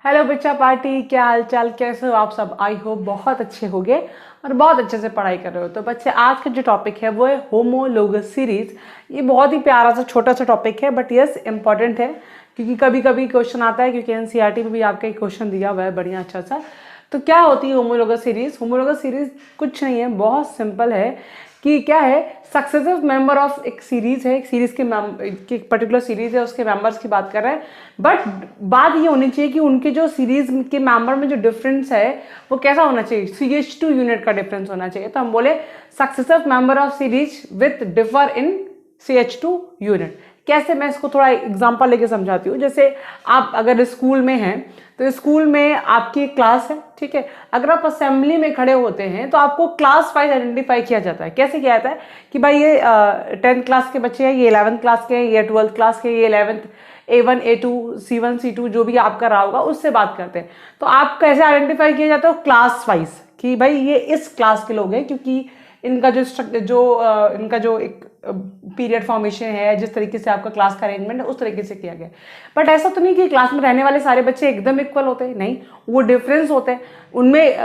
Hello बच्चा party, क्या हाल चाल, कैसे हो आप सब। आई होप बहुत अच्छे होंगे और बहुत अच्छे से पढ़ाई कर रहे हो। तो बच्चे आज का जो टॉपिक है वो है होमोलोगस सीरीज। ये बहुत ही प्यारा सा छोटा सा टॉपिक है बट यस इम्पॉर्टेंट है, क्योंकि कभी कभी क्वेश्चन आता है, क्योंकि एनसीईआरटी में भी आपका एक क्वेश्चन दिया हुआ है बढ़िया अच्छा सा। तो क्या होती है होमोलोगस सीरीज? होमोलोगस सीरीज कुछ नहीं है, बहुत सिंपल है कि क्या है, सक्सेसिव मेंबर ऑफ एक सीरीज है, एक सीरीज के पर्टिकुलर सीरीज है, उसके मेंबर्स की बात कर रहे हैं। बट बात ये होनी चाहिए कि उनके जो सीरीज के मेंबर में जो डिफरेंस है वो कैसा होना चाहिए, CH2 यूनिट का डिफरेंस होना चाहिए। तो हम बोले successive member of series with differ in CH2 unit. कैसे, मैं इसको थोड़ा एग्जांपल लेके समझाती हूँ। जैसे आप अगर स्कूल में हैं तो स्कूल में आपकी क्लास है, ठीक है। अगर आप असेंबली में खड़े होते हैं तो आपको क्लास वाइज आइडेंटिफाई किया जाता है। कैसे किया जाता है कि भाई ये 10th क्लास के बच्चे हैं, ये 11th क्लास के हैं, ये 12th क्लास के, ये 11th A1 A2 C1 C2 जो भी आपका रहा होगा उससे बात करते हैं। तो आप कैसे आइडेंटिफाई किया जाता है? क्लास वाइज, कि भाई ये इस क्लास के लोग हैं, क्योंकि इनका इनका जो एक पीरियड फॉर्मेशन है, जिस तरीके से आपका क्लास का अरेंजमेंट है उस तरीके से किया गया। बट ऐसा तो नहीं कि क्लास में रहने वाले सारे बच्चे एकदम इक्वल होते हैं, नहीं, वो डिफरेंस होते हैं, उनमें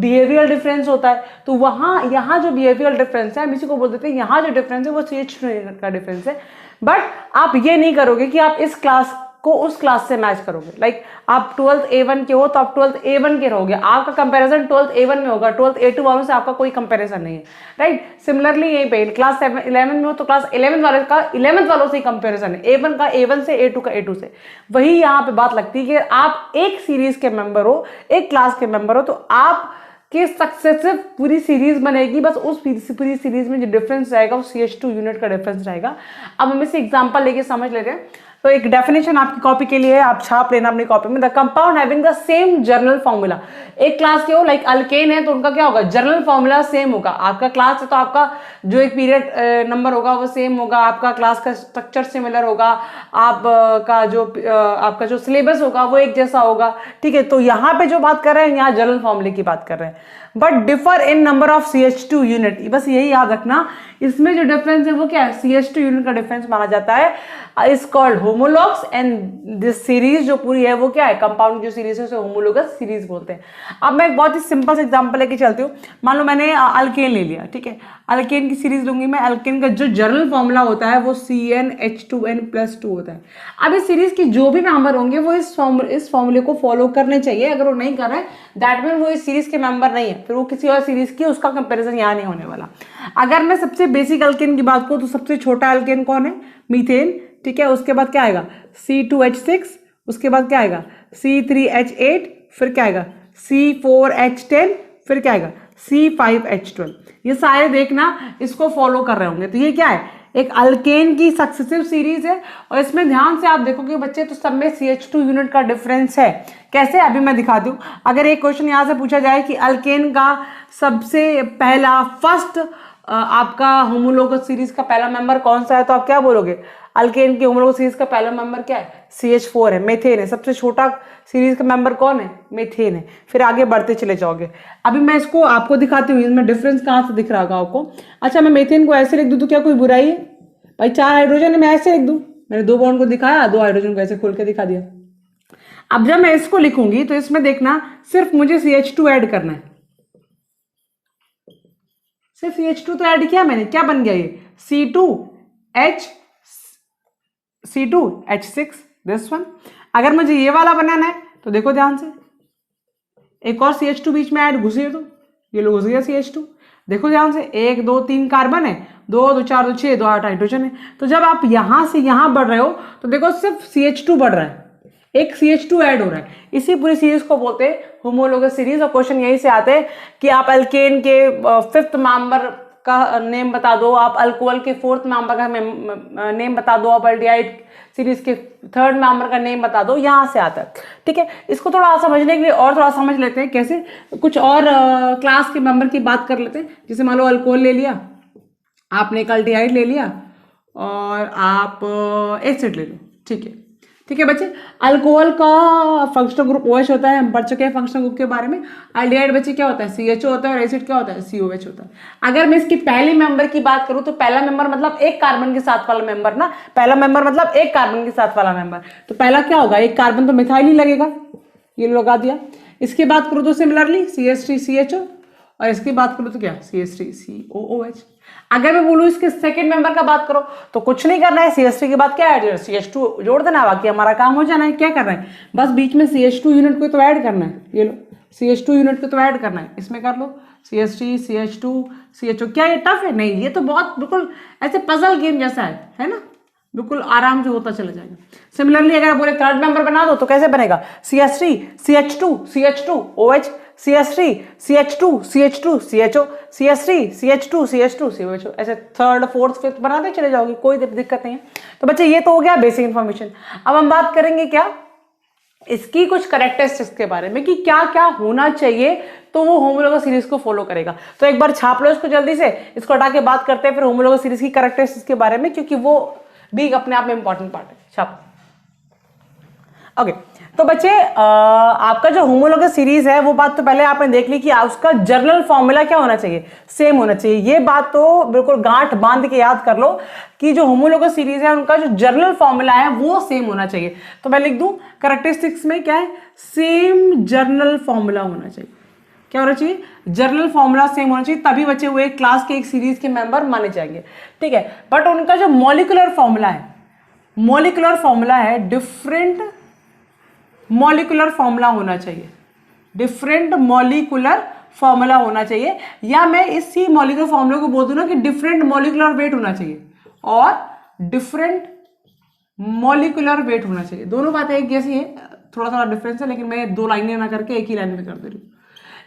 बिहेवियर डिफरेंस होता है। तो वहाँ यहाँ जो बिहेवियर डिफरेंस है हम इसी को बोल देते हैं, यहाँ जो डिफरेंस है वो CH2 का डिफरेंस है। बट आप ये नहीं करोगे कि आप इस क्लास को उस क्लास से मैच करोगे। लाइक आप 12th A1 के हो तो आप 12th A1 के रहोगे, आपका कंपैरिजन 12th A1 में होगा, 12th A2 वालों से आपका कोई कंपैरिजन नहीं है, राइट। सिमिलरली यहीं पे क्लास 11 में हो तो क्लास 11 वाले का 11th वालों से ही कंपैरिजन है, A1 का A1 से, A2 का A2 से। वही यहाँ पे बात लगती है कि आप एक सीरीज के मेंबर हो, एक क्लास के मेंबर हो, तो आप कि सक्सेसिव पूरी सीरीज बनेगी, बस उस पूरी सीरीज में जो डिफरेंस रहेगा वो CH2 यूनिट का डिफरेंस रहेगा। अब हम इसे एग्जांपल लेके समझ लेते हैं। तो एक डेफिनेशन आपकी कॉपी के लिए है, आप छाप लेना अपनी कॉपी में। The compound having the same journal formula. एक क्लास के हो, लाइक अल्केन है तो उनका क्या होगा, जर्नल फॉर्मूला सेम होगा। आपका क्लास है तो आपका जो एक पीरियड नंबर होगा वो सेम होगा, आपका क्लास का स्ट्रक्चर सिमिलर होगा, आपका जो सिलेबस होगा वो एक जैसा होगा, ठीक है। तो यहाँ पे जो बात कर रहे हैं, यहाँ जर्नल फॉर्मूले की बात कर रहे हैं, but differ in number of CH2 unit. बस यही याद रखना, इसमें जो डिफरेंस है वो क्या है, CH2 यूनिट का डिफरेंस माना जाता है। Is called homologues and this series जो पूरी है वो क्या है, कंपाउंड जो सीरीज है उसे होमोलोगस सीरीज बोलते हैं। अब मैं एक बहुत ही सिंपल से एग्जांपल लेके चलती हूँ। मान लो मैंने अल्केन ले लिया, ठीक है, अल्केन की सीरीज लूंगी मैं। अल्केन का जो जर्नल फॉर्मूला होता है वो CnH2n+2 होता है। अब इस सीरीज के जो भी मेंबर होंगे वो इस फॉर्मूले को फॉलो करने चाहिए। अगर वो नहीं कर रहे हैं दैट मीन वो इस सीरीज के मेंबर नहीं है, फिर वो किसी और सीरीज की, उसका कंपेरिजन यहाँ नहीं होने वाला। अगर मैं सबसे बेसिक अल्केन की बात करूँ तो सबसे छोटा अल्केन कौन है, मीथेन, ठीक है। उसके बाद क्या आएगा C2H6, उसके बाद क्या आएगा C3H8, फिर क्या आएगा C4H10, फिर क्या आएगा C5H12। ये सारे देखना इसको फॉलो कर रहे होंगे। तो ये क्या है, एक अल्केन की सक्सेसिव सीरीज है। और इसमें ध्यान से आप देखोगे बच्चे तो सब में CH2 यूनिट का डिफरेंस है। कैसे, अभी मैं दिखाती हूँ। अगर एक क्वेश्चन यहाँ से पूछा जाए कि अल्केन का सबसे पहला फर्स्ट आपका होमोलोगस सीरीज का पहला मेंबर कौन सा है, तो आप क्या बोलोगे, अल्केन की होमोलोगस सीरीज का पहला मेंबर क्या है, CH4 है, मेथेन है। सबसे छोटा सीरीज का मेंबर कौन है, मेथेन है। फिर आगे बढ़ते चले जाओगे। अभी मैं इसको आपको दिखाती हूँ, इसमें डिफरेंस कहाँ से दिख रहा होगा आपको। अच्छा, मैं मेथेन को ऐसे लिख दूँ तो क्या कोई बुराई है भाई? 4 हाइड्रोजन है, मैं ऐसे लिख दूँ। मैंने 2 बॉन्ड को दिखाया, 2 हाइड्रोजन को ऐसे खोल के दिखा दिया। अब जब मैं इसको लिखूंगी तो इसमें देखना सिर्फ मुझे CH2 ऐड करना है, सिर्फ CH2 तो ऐड किया मैंने, क्या बन गया ये C2H6 दिस वन। अगर मुझे ये वाला बनाना है तो देखो ध्यान से, एक और CH2 बीच में ऐड घुसे तो ये लोग घुस गया CH2। देखो ध्यान से, 1 2 3 कार्बन है, 2 2 4 2 6 2 8 हाइड्रोजन है। तो जब आप यहां से यहां बढ़ रहे हो तो देखो सिर्फ CH2 बढ़ रहा है, एक CH2 ऐड हो रहा है। इसी पूरी सीरीज को बोलते हैं होमोलोगस सीरीज। और क्वेश्चन यही से आते हैं कि आप अल्केन के 5th मेंबर का नेम बता दो, आप अल्कोहल के 4th मेंबर का नेम बता दो, आप एल्डिहाइड सीरीज के 3rd मेंबर का नेम बता दो, यहाँ से आता है, ठीक है। इसको थोड़ा समझने के लिए और थोड़ा समझ लेते हैं कैसे, कुछ और क्लास के मेंबर की बात कर लेते हैं। जैसे मान लो अल्कोहल ले लिया आपने, एक एल्डिहाइड ले लिया और आप एसिड ले लो, ठीक है, ठीक है बच्चे। अल्कोहल का फंक्शनल ग्रुप OH होता है, हम पढ़ चुके हैं फंक्शनल ग्रुप के बारे में। एल्डिहाइड बच्चे क्या होता है, CHO होता है, और एसिड क्या होता है, COH होता है। अगर मैं इसकी पहले मेंबर की बात करूं तो पहला मेंबर मतलब एक कार्बन के साथ वाला मेंबर ना, पहला मेंबर मतलब एक कार्बन के साथ वाला मेंबर। तो पहला क्या होगा, एक कार्बन तो मिथाइल ही लगेगा, ये लगा दिया। इसकी बात करो तो सिमिलरली CH3CHO, और इसकी बात करो तो क्या CH3COOH। अगर मैं बोलूँ इसके सेकंड मेंबर का बात करो तो कुछ नहीं करना है, CH3 के बाद क्या ऐड है, CH2 जोड़ देना, बाकी हमारा काम हो जाना है। क्या करना है, बस बीच में CH2 यूनिट को तो ऐड करना है। ये लो CH2 यूनिट को तो ऐड करना है, इसमें कर लो CH3 CH2 CHO। क्या ये टफ है? नहीं, ये तो बहुत बिल्कुल ऐसे पजल गेम जैसा है ना, बिल्कुल आराम से होता चला जाएगा। सिमिलरली अगर बोले थर्ड मेंबर बना दो तो कैसे बनेगा, CH3 CH2 CH2 OH, CH3 CH2 CH2 CHO, CH3 CH2 CH2 COH। ऐसे थर्ड फोर्थ फिफ्थ बनाते चले जाओगे, कोई दिक्कत नहीं है। तो बच्चे ये तो हो गया बेसिक इन्फॉर्मेशन। अब हम बात करेंगे क्या, इसकी कुछ कैरेक्टरिस्टिक्स के बारे में कि क्या क्या होना चाहिए तो वो होमोलोगस सीरीज को फॉलो करेगा। तो एक बार छाप लो इसको जल्दी से, इसको हटा के बात करते हैं फिर होमोलोगस सीरीज की कैरेक्टरिस्टिक्स के बारे में, क्योंकि वो भी अपने आप में इंपॉर्टेंट पार्ट है। छाप। ओके, तो बच्चे आपका जो होमोलोगस सीरीज है वो बात तो पहले आपने देख ली कि उसका जर्नल फॉर्मूला क्या होना चाहिए, सेम होना चाहिए। ये बात तो बिल्कुल गांठ बांध के याद कर लो कि जो होमोलोगस सीरीज है उनका जो जर्नल फॉर्मूला है वो सेम होना चाहिए। तो मैं लिख दूं कैरेक्टरिस्टिक्स में क्या है, सेम जर्नल फॉर्मूला होना चाहिए। क्या होना चाहिए, जर्नल फॉर्मूला सेम होना चाहिए, तभी बच्चे हुए क्लास के एक सीरीज के मेंबर माने जाएंगे। ठीक है, बट उनका जो मॉलिक्यूलर फॉर्मूला है डिफरेंट मॉलिक्यूलर फॉर्मूला होना चाहिए, डिफरेंट मॉलिक्यूलर फॉर्मूला होना चाहिए। या मैं इसी मॉलिक्यूलर फॉर्मूला को बोल दूं ना कि डिफरेंट मॉलिक्यूलर वेट होना चाहिए और डिफरेंट मॉलिक्यूलर वेट होना चाहिए। दोनों बातें एक जैसी है, थोड़ा थोड़ा डिफरेंस है, लेकिन मैं दो लाइनें ना करके एक ही लाइन में कर दे रही हूँ।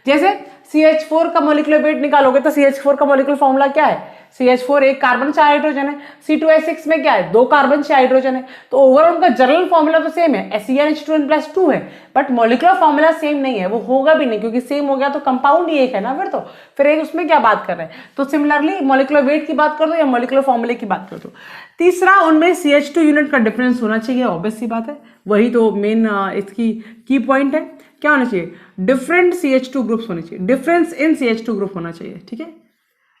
जैसे CH4 का मॉलिक्यूलर वेट निकालोगे तो CH4 का मॉलिक्यूलर फॉर्मूला क्या है, CH4 एक कार्बन 4 हाइड्रोजन है, C2H6 में क्या है, 2 कार्बन 6 हाइड्रोजन है। तो ओवरऑल उनका जनरल फॉर्मूला तो सेम है, SCnH2n+2 है, बट मॉलिक्यूलर फॉर्मूला सेम नहीं है, वो होगा भी नहीं, क्योंकि सेम हो गया तो कंपाउंड ही एक है ना, फिर एक उसमें क्या बात कर रहे हैं। तो सिमिलरली मॉलिक्यूलर वेट की बात कर दो या मॉलिक्यूलर फॉर्मूले की बात कर दो। तीसरा, उनमें CH2 यूनिट का डिफरेंस होना चाहिए, ऑब्वियस सी बात है, वही तो मेन इसकी की पॉइंट है। क्या होना चाहिए, डिफरेंट CH2 ग्रुप्स होने चाहिए, डिफरेंस इन CH2 ग्रुप होना चाहिए। ठीक है,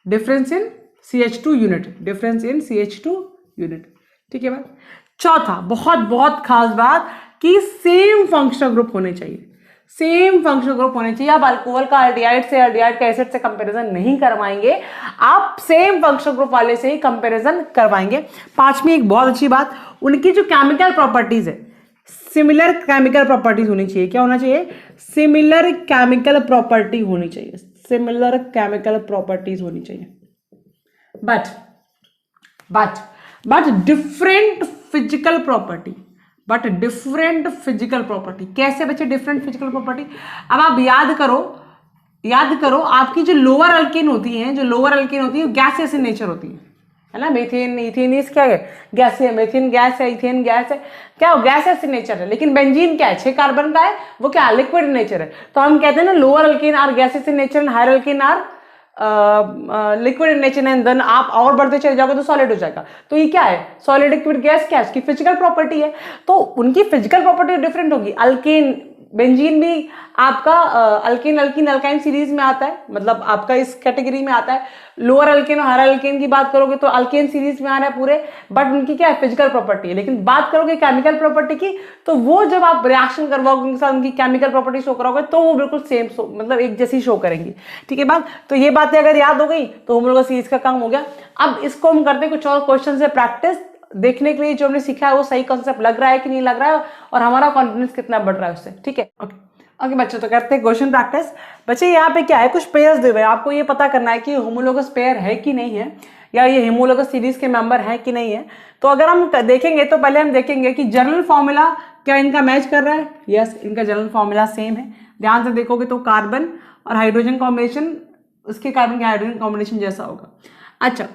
difference in CH2 unit, difference in CH2 unit. ठीक है बात। चौथा, बहुत बहुत खास बात कि सेम फंक्शनल ग्रुप होने चाहिए, सेम फंक्शनल ग्रुप होने चाहिए। आप अल्कोहल का एल्डिहाइड से, एल्डिहाइड का एसिड से कंपैरिजन नहीं करवाएंगे, आप सेम फंक्शनल ग्रुप वाले से ही कंपैरिजन करवाएंगे। पांचवी एक बहुत अच्छी बात, उनकी जो केमिकल प्रॉपर्टीज है सिमिलर केमिकल प्रॉपर्टीज होनी चाहिए। क्या होना चाहिए, सिमिलर केमिकल प्रॉपर्टी होनी चाहिए, सिमिलर केमिकल प्रॉपर्टीज होनी चाहिए, but different physical property, but different physical property. कैसे बच्चे डिफरेंट फिजिकल प्रॉपर्टी, अब आप याद करो आपकी जो लोअर अल्केन होती है, गैसियस इन नेचर होती है ना। मीथेन, इथेन क्या है, गैस है, मीथेन गैस है, इथेन गैस है, क्या हो, गैसियस इन नेचर है। लेकिन बेंजीन क्या है, 6 कार्बन का है, वो क्या लिक्विड इन नेचर है। तो हम कहते हैं ना lower alkane are gaseous in nature and higher alkane are liquid in nature, and then आप और बढ़ते चले जाओगे तो सॉलिड हो जाएगा। तो ये क्या है, सॉलिड लिक्विड गैस, क्या है, उसकी फिजिकल प्रॉपर्टी है। तो उनकी फिजिकल प्रॉपर्टी डिफरेंट होगी। अल्केन, बेंजीन भी आपका अल्केन अल्काइन सीरीज में आता है, मतलब आपका इस कैटेगरी में आता है। लोअर अल्केन और हायर अल्केन की बात करोगे तो अल्केन सीरीज में आ रहा है पूरे, बट उनकी क्या है, फिजिकल प्रॉपर्टी है। लेकिन बात करोगे केमिकल प्रॉपर्टी की, तो वो जब आप रिएक्शन करवाओगे उनके साथ, उनकी केमिकल प्रॉपर्टी शो कराओगे तो वो बिल्कुल सेम मतलब एक जैसी शो करेंगी। ठीक है बात। तो ये बातें अगर याद हो गई तो होमोलोगस सीरीज का काम हो गया। अब इसको हम करते हैं कुछ और क्वेश्चन से प्रैक्टिस, देखने के लिए जो हमने सीखा है वो सही कॉन्सेप्ट लग रहा है कि नहीं लग रहा है, और हमारा कॉन्फिडेंस कितना बढ़ रहा है उससे। ठीक है, ओके बच्चों, तो करते हैं क्वेश्चन प्रैक्टिस। बच्चे यहाँ पे क्या है, कुछ पेयर्स दे हुए हैं, आपको ये पता करना है कि होमोलोगस पेयर है कि नहीं है, या ये होमोलोगस सीरीज के मेंबर है कि नहीं है। तो अगर हम देखेंगे तो पहले हम देखेंगे कि जनरल फॉर्मूला क्या इनका मैच कर रहा है। यस, इनका जनरल फॉर्मूला सेम है। ध्यान से देखोगे तो कार्बन और हाइड्रोजन कॉम्बिनेशन, उसके कार्बन के हाइड्रोजन कॉम्बिनेशन जैसा होगा। अच्छा,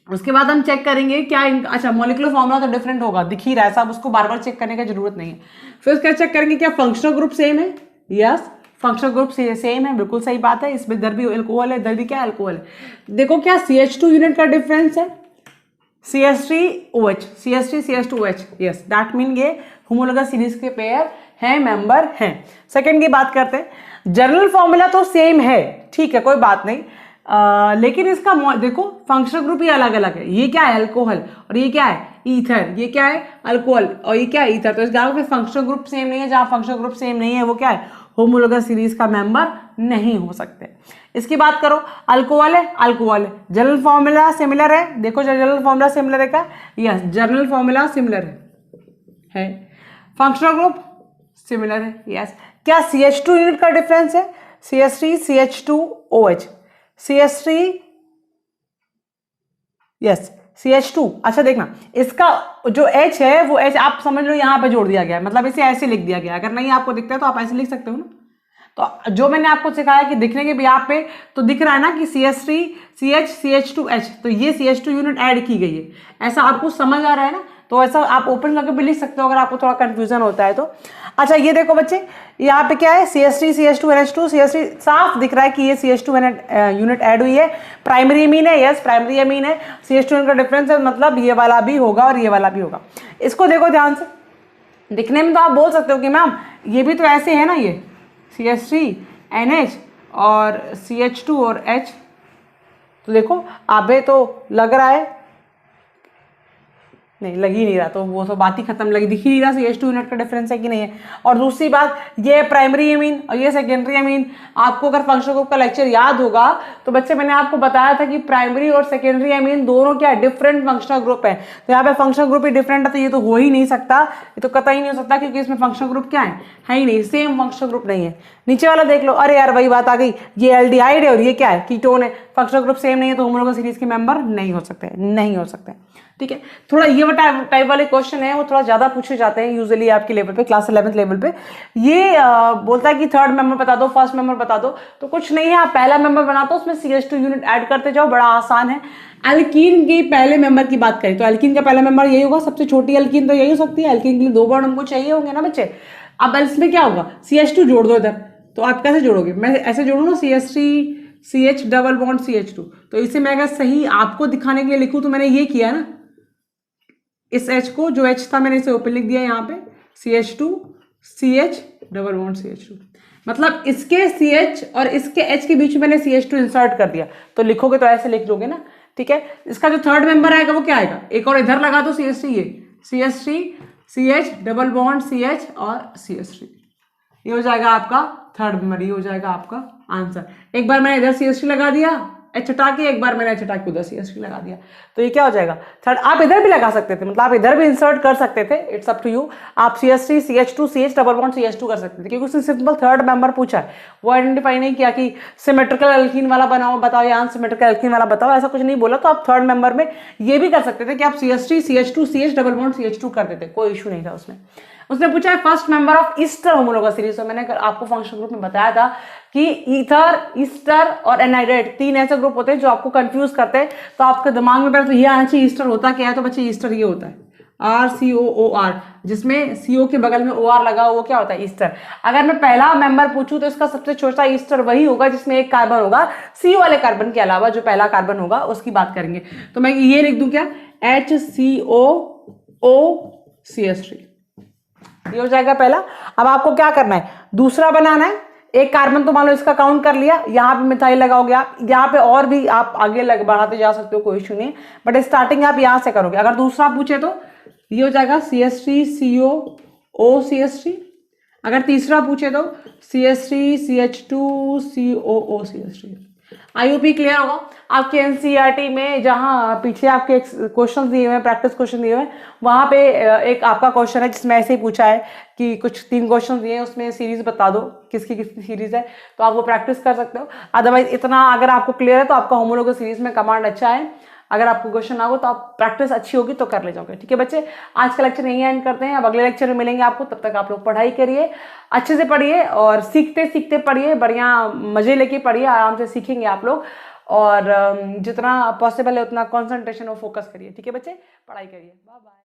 उसके बाद हम चेक करेंगे क्या अच्छा मॉलिक्यूलर फॉर्मूला तो डिफरेंट होगा, दिख ही रहा है, सब उसको बार बार चेक करने की जरूरत नहीं है। फिर उसका चेक करेंगे क्या फंक्शनल ग्रुप सेम है। यस, फंक्शनल ग्रुप सेम है, बिल्कुल सही बात है। इसमें इधर भी अल्कोहल है, इधर भी क्या अल्कोहल है। देखो क्या CH2 यूनिट का डिफरेंस है, CH3OH, CH3CH2OH। Yes, that mean ये होमोलोगस सीरीज के पेयर हैं, मेंबर हैं। सेकंड की बात करते हैं, जनरल फॉर्मूला तो सेम है, ठीक है, कोई बात नहीं, लेकिन इसका देखो फंक्शनल ग्रुप ही अलग अलग है। ये क्या है, अल्कोहल, और ये क्या है, ईथर, ये क्या है अल्कोहल, और ये क्या है ईथर। तो इस ग्राफ में फंक्शनल ग्रुप सेम नहीं है, जहां फंक्शनल ग्रुप सेम नहीं है वो क्या है होमोलोगस सीरीज का मेंबर नहीं हो सकते। इसकी बात करो, अल्कोहल है, अल्कोहल है, जनरल फॉर्मूला सिमिलर है, देखो जनरल फॉर्मूला सिमिलर है क्या, यस जनरल फॉर्मूला सिमिलर है। फंक्शनल ग्रुप सिमिलर है, यस। क्या CH2 यूनिट का डिफरेंस है, CH3 CH2OH, CH3 yes CH2। अच्छा देखना, इसका जो H है वो H आप समझ लो यहाँ पे जोड़ दिया गया है, मतलब इसे ऐसे लिख दिया गया है। अगर नहीं आपको दिखता है तो आप ऐसे लिख सकते हो ना। तो जो मैंने आपको सिखाया कि दिखने के भी यहाँ पे तो दिख रहा है ना कि CH3 CH CH2H, तो ये CH2 यूनिट ऐड की गई है, ऐसा आपको समझ आ रहा है ना। तो ऐसा आप ओपन करके भी लिख सकते हो अगर आपको थोड़ा कंफ्यूजन होता है तो। अच्छा ये देखो बच्चे, यहाँ पे क्या है CH3 CH2NH2, CH3 साफ दिख रहा है कि ये CH2 यूनिट ऐड हुई है। प्राइमरी अमीन है, यस प्राइमरी अमीन है, CH2 का डिफरेंस है, मतलब ये वाला भी होगा और ये वाला भी होगा। इसको देखो ध्यान से, दिखने में तो आप बोल सकते हो कि मैम ये भी तो ऐसे है ना, ये CH3NH और CH2 और H, तो देखो आबे तो लग रहा है, नहीं लग ही नहीं रहा, तो वो तो बात ही खत्म, लगी दिख ही नहीं रहा CH2 यूनिट का डिफरेंस है कि नहीं है। और दूसरी बात, ये प्राइमरी अमीन और ये सेकेंडरी अमीन। आपको अगर फंक्शनल ग्रुप का लेक्चर याद होगा तो बच्चे मैंने आपको बताया था कि प्राइमरी और सेकेंडरी अमीन दोनों क्या डिफरेंट फंक्शनल ग्रुप है। तो यहाँ पे फंक्शनल ग्रुप ही डिफरेंट है, तो ये तो हो ही नहीं सकता, ये तो कतई नहीं हो सकता, क्योंकि इसमें फंक्शनल ग्रुप क्या है ही नहीं, सेम फंक्शनल ग्रुप नहीं है। नीचे वाला देख लो, अरे यार वही बात आ गई, ये एल्डिहाइड है और ये क्या है कीटोन है, फंक्शनल ग्रुप सेम नहीं है तो होमोलोगस सीरीज के मेंबर नहीं हो सकते, नहीं हो सकते। ठीक है, थोड़ा ये टाइप वाले क्वेश्चन है वो थोड़ा ज्यादा पूछे जाते हैं यूजुअली आपके लेवल पे, क्लास 11th लेवल पे। ये बोलता है कि थर्ड मेंबर बता दो, फर्स्ट मेंबर बता दो, तो कुछ नहीं है, आप पहला मेंबर बनाते हो उसमें CH2 यूनिट ऐड करते जाओ, बड़ा आसान है। एल्कीन के पहले मेंबर की बात करें तो एल्कीन का पहला मेंबर यही होगा, सबसे छोटी एल्कीन तो यही हो सकती है। एल्कीन के लिए 2 बॉन्ड हमको चाहिए होंगे ना बच्चे। अब इसमें क्या होगा, CH2 जोड़ दो इधर, तो आप कैसे जोड़ोगे, मैं ऐसे जोड़ू ना CH3 CH double bond CH2, तो इसे मैं अगर सही आपको दिखाने के लिए लिखूं तो मैंने ये किया ना, इस H को जो H था मैंने इसे ओपन लिख दिया यहाँ पे CH2 CH double bond CH2, मतलब इसके CH और इसके H के बीच में मैंने CH2 इंसर्ट कर दिया। तो लिखोगे तो ऐसे लिख दोगे ना, ठीक है। इसका जो थर्ड मेंबर आएगा वो क्या आएगा, एक और इधर लगा दो CH3, ये CH3 CH double bond CH और CH3, ये हो जाएगा आपका थर्ड मेंबर, ये हो जाएगा आपका आंसर। एक बार मैंने इधर CH3 लगा दिया H हटा के, एक बार मैंने H हटा के उधर CH3 लगा दिया, तो ये क्या हो जाएगा थर्ड। आप इधर भी लगा सकते थे, मतलब आप इधर भी इंसर्ट कर सकते थे, इट्स अप टू यू। आप CH3 CH2 CH double bond CH2 कर सकते थे, क्योंकि उसने सिंपल थर्ड मेंबर पूछा है, वो आइडेंटिफाई नहीं किया कि सिमेट्रिकल एल्कीन वाला बनाओ बताओ या अनसिमेट्रिकल एल्कीन वाला बताओ, ऐसा कुछ नहीं बोला। तो आप थर्ड मेंबर में ये भी कर सकते थे कि आप CH3 CH2 CH double bond CH2 कर देते, कोई इशू नहीं था उसमें। उसने पूछा है first member of Easter homologous series, तो मैंने आपको फंक्शनल ग्रुप में बताया था कि ईथर, ईस्टर और एनाइड्राइड 3 ऐसे ग्रुप होते हैं जो आपको कंफ्यूज करते हैं। तो आपके दिमाग में पहले तो ये आना चाहिए ईस्टर होता क्या है, तो बच्चे ईस्टर ये होता है RCOOR, जिसमें CO के बगल में OR लगा वो क्या होता है ईस्टर। अगर मैं पहला मेंबर पूछूं तो इसका सबसे छोटा ईस्टर वही होगा जिसमें एक कार्बन होगा, C वाले कार्बन के अलावा जो पहला कार्बन होगा उसकी बात करेंगे। तो मैं ये लिख दूं क्या, HCOOCH3, ये हो जाएगा पहला। अब आपको क्या करना है, दूसरा बनाना है। एक कार्बन तो मान लो इसका काउंट कर लिया, यहाँ पे मिथाइल लगाओगे आप, यहाँ पे और भी आप आगे बढ़ाते जा सकते हो, कोई इशू नहीं, बट स्टार्टिंग आप यहाँ से करोगे। अगर दूसरा पूछे तो ये हो जाएगा CH3COOCH3। अगर तीसरा पूछे तो CH3CH2COOCH3। IUP क्लियर होगा आपके NCERT में, जहां पीछे आपके क्वेश्चन दिए हुए हैं, प्रैक्टिस क्वेश्चन दिए हुए हैं, वहां पे एक आपका क्वेश्चन है जिसमें ऐसे ही पूछा है कि कुछ 3 क्वेश्चन दिए हैं, उसमें सीरीज बता दो किसकी किसकी सीरीज है, तो आप वो प्रैक्टिस कर सकते हो। अदरवाइज इतना अगर आपको क्लियर है तो आपका होमोलोगस सीरीज में कमांड अच्छा है। अगर आपको क्वेश्चन ना हो तो आप प्रैक्टिस अच्छी होगी तो कर ले जाओगे। ठीक है बच्चे, आज का लेक्चर यहीं एंड करते हैं, अब अगले लेक्चर में मिलेंगे आपको। तब तक आप लोग पढ़ाई करिए, अच्छे से पढ़िए और सीखते सीखते पढ़िए, बढ़िया मजे लेके पढ़िए, आराम से सीखेंगे आप लोग। और जितना पॉसिबल है उतना कंसंट्रेशन और फोकस करिए। ठीक है बच्चे, पढ़ाई करिए। Bye bye.